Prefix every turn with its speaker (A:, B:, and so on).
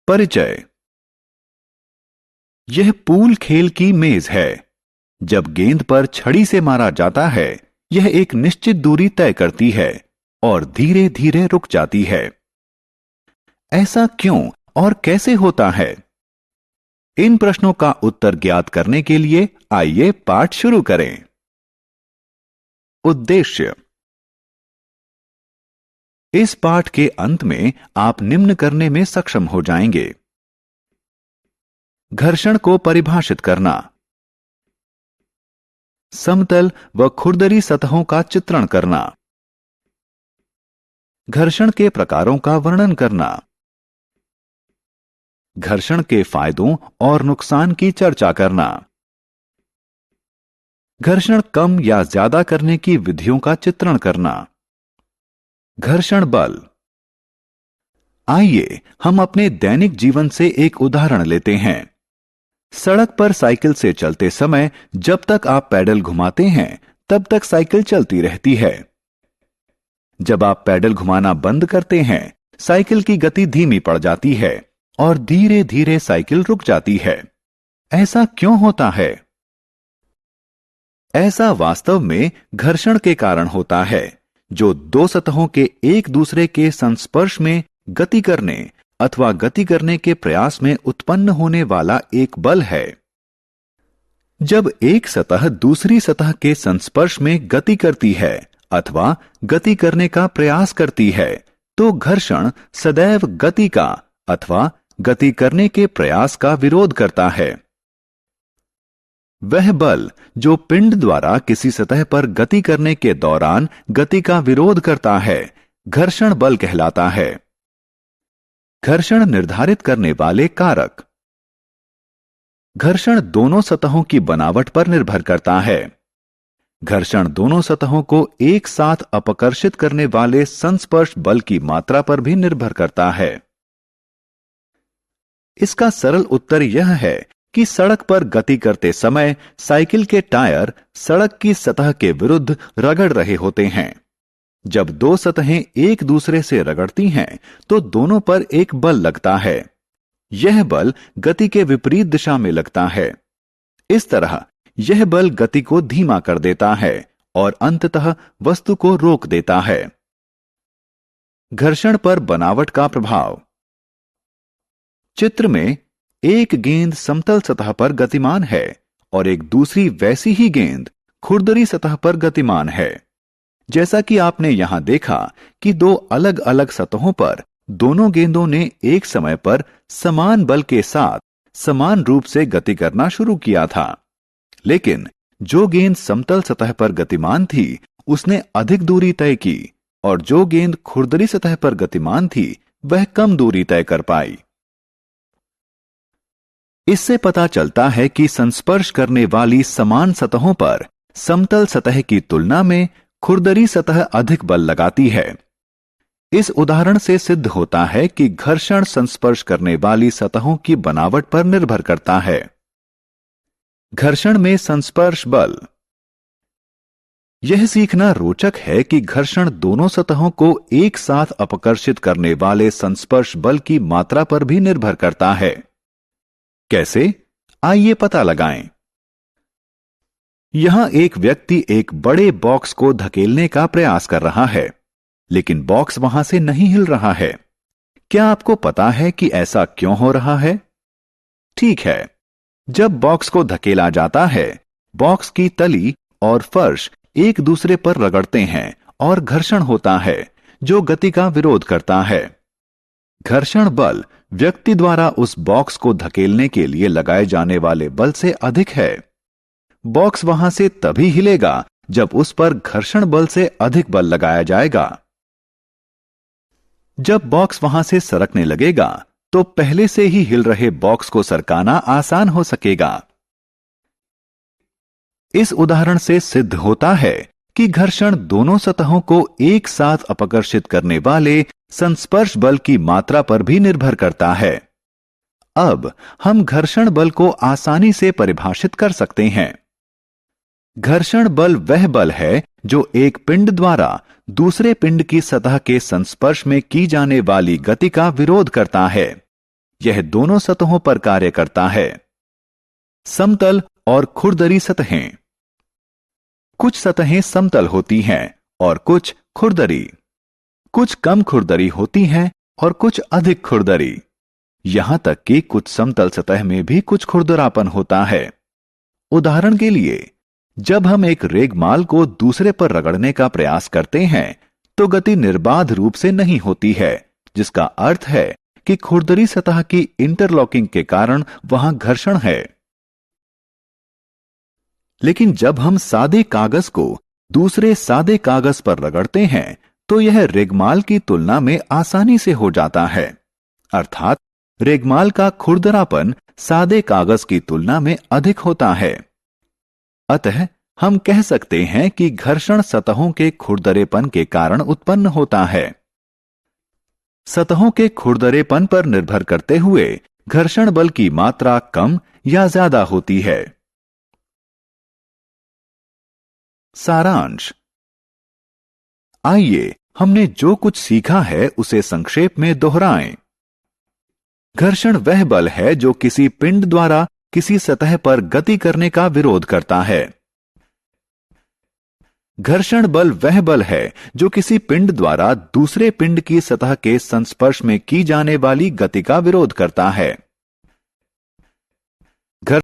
A: परिचय। यह पूल खेल की मेज है। जब गेंद पर छड़ी से मारा जाता है, यह एक निश्चित दूरी तय करती है और धीरे धीरे रुक जाती है। ऐसा क्यों और कैसे होता है? इन प्रश्नों का उत्तर ज्ञात करने के लिए आइए पाठ शुरू करें। उद्देश्य। इस पाठ के अंत में आप निम्न करने में सक्षम हो जाएंगे। घर्षण को परिभाषित करना, समतल व खुरदरी सतहों का चित्रण करना, घर्षण के प्रकारों का वर्णन करना, घर्षण के फायदों और नुकसान की चर्चा करना, घर्षण कम या ज्यादा करने की विधियों का चित्रण करना, घर्षण बल। आइए हम अपने दैनिक जीवन से एक उदाहरण लेते हैं। सड़क पर साइकिल से चलते समय जब तक आप पैडल घुमाते हैं तब तक साइकिल चलती रहती है। जब आप पैडल घुमाना बंद करते हैं, साइकिल की गति धीमी पड़ जाती है और धीरे धीरे साइकिल रुक जाती है। ऐसा क्यों होता है? ऐसा वास्तव में घर्षण के कारण होता है, जो दो सतहों के एक दूसरे के संस्पर्श में गति करने अथवा गति करने के प्रयास में उत्पन्न होने वाला एक बल है। जब एक सतह दूसरी सतह के संस्पर्श में गति करती है अथवा गति करने का प्रयास करती है, तो घर्षण सदैव गति का अथवा गति करने के प्रयास का विरोध करता है। वह बल जो पिंड द्वारा किसी सतह पर गति करने के दौरान गति का विरोध करता है, घर्षण बल कहलाता है। घर्षण निर्धारित करने वाले कारक। घर्षण दोनों सतहों की बनावट पर निर्भर करता है। घर्षण दोनों सतहों को एक साथ अपकर्षित करने वाले संस्पर्श बल की मात्रा पर भी निर्भर करता है। इसका सरल उत्तर यह है कि सड़क पर गति करते समय साइकिल के टायर सड़क की सतह के विरुद्ध रगड़ रहे होते हैं। जब दो सतहें एक दूसरे से रगड़ती हैं, तो दोनों पर एक बल लगता है। यह बल गति के विपरीत दिशा में लगता है। इस तरह यह बल गति को धीमा कर देता है और अंततः वस्तु को रोक देता है। घर्षण पर बनावट का प्रभाव। चित्र में एक गेंद समतल सतह पर गतिमान है और एक दूसरी वैसी ही गेंद खुरदरी सतह पर गतिमान है। जैसा कि आपने यहां देखा कि दो अलग अलग सतहों पर दोनों गेंदों ने एक समय पर समान बल के साथ समान रूप से गति करना शुरू किया था, लेकिन जो गेंद समतल सतह पर गतिमान थी उसने अधिक दूरी तय की और जो गेंद खुरदरी सतह पर गतिमान थी वह कम दूरी तय कर पाई। इससे पता चलता है कि संस्पर्श करने वाली समान सतहों पर समतल सतह की तुलना में खुरदरी सतह अधिक बल लगाती है। इस उदाहरण से सिद्ध होता है कि घर्षण संस्पर्श करने वाली सतहों की बनावट पर निर्भर करता है। घर्षण में संस्पर्श बल। यह सीखना रोचक है कि घर्षण दोनों सतहों को एक साथ अपकर्षित करने वाले संस्पर्श बल की मात्रा पर भी निर्भर करता है। कैसे? आइए पता लगाएं। यहां एक व्यक्ति एक बड़े बॉक्स को धकेलने का प्रयास कर रहा है, लेकिन बॉक्स वहां से नहीं हिल रहा है। क्या आपको पता है कि ऐसा क्यों हो रहा है? ठीक है, जब बॉक्स को धकेला जाता है, बॉक्स की तली और फर्श एक दूसरे पर रगड़ते हैं और घर्षण होता है, जो गति का विरोध करता है। घर्षण बल व्यक्ति द्वारा उस बॉक्स को धकेलने के लिए लगाए जाने वाले बल से अधिक है। बॉक्स वहां से तभी हिलेगा जब उस पर घर्षण बल से अधिक बल लगाया जाएगा। जब बॉक्स वहां से सरकने लगेगा, तो पहले से ही हिल रहे बॉक्स को सरकाना आसान हो सकेगा। इस उदाहरण से सिद्ध होता है कि घर्षण दोनों सतहों को एक साथ अपकर्षित करने वाले संस्पर्श बल की मात्रा पर भी निर्भर करता है। अब हम घर्षण बल को आसानी से परिभाषित कर सकते हैं। घर्षण बल वह बल है जो एक पिंड द्वारा दूसरे पिंड की सतह के संस्पर्श में की जाने वाली गति का विरोध करता है। यह दोनों सतहों पर कार्य करता है। समतल और खुरदरी सतहें। कुछ सतहें समतल होती हैं और कुछ खुरदरी। कुछ कम खुरदरी होती हैं और कुछ अधिक खुरदरी। यहां तक कि कुछ समतल सतह में भी कुछ खुरदरापन होता है। उदाहरण के लिए, जब हम एक रेगमाल को दूसरे पर रगड़ने का प्रयास करते हैं तो गति निर्बाध रूप से नहीं होती है, जिसका अर्थ है कि खुरदरी सतह की इंटरलॉकिंग के कारण वहां घर्षण है। लेकिन जब हम सादे कागज को दूसरे सादे कागज पर रगड़ते हैं तो यह रेगमाल की तुलना में आसानी से हो जाता है। अर्थात रेगमाल का खुरदरापन सादे कागज की तुलना में अधिक होता है। अतः हम कह सकते हैं कि घर्षण सतहों के खुरदरेपन के कारण उत्पन्न होता है। सतहों के खुरदरेपन पर निर्भर करते हुए घर्षण बल की मात्रा कम या ज्यादा होती है। सारांश। आइए हमने जो कुछ सीखा है उसे संक्षेप में दोहराएं। घर्षण वह बल है जो किसी पिंड द्वारा किसी सतह पर गति करने का विरोध करता है। घर्षण बल वह बल है जो किसी पिंड द्वारा दूसरे पिंड की सतह के संस्पर्श में की जाने वाली गति का विरोध करता है।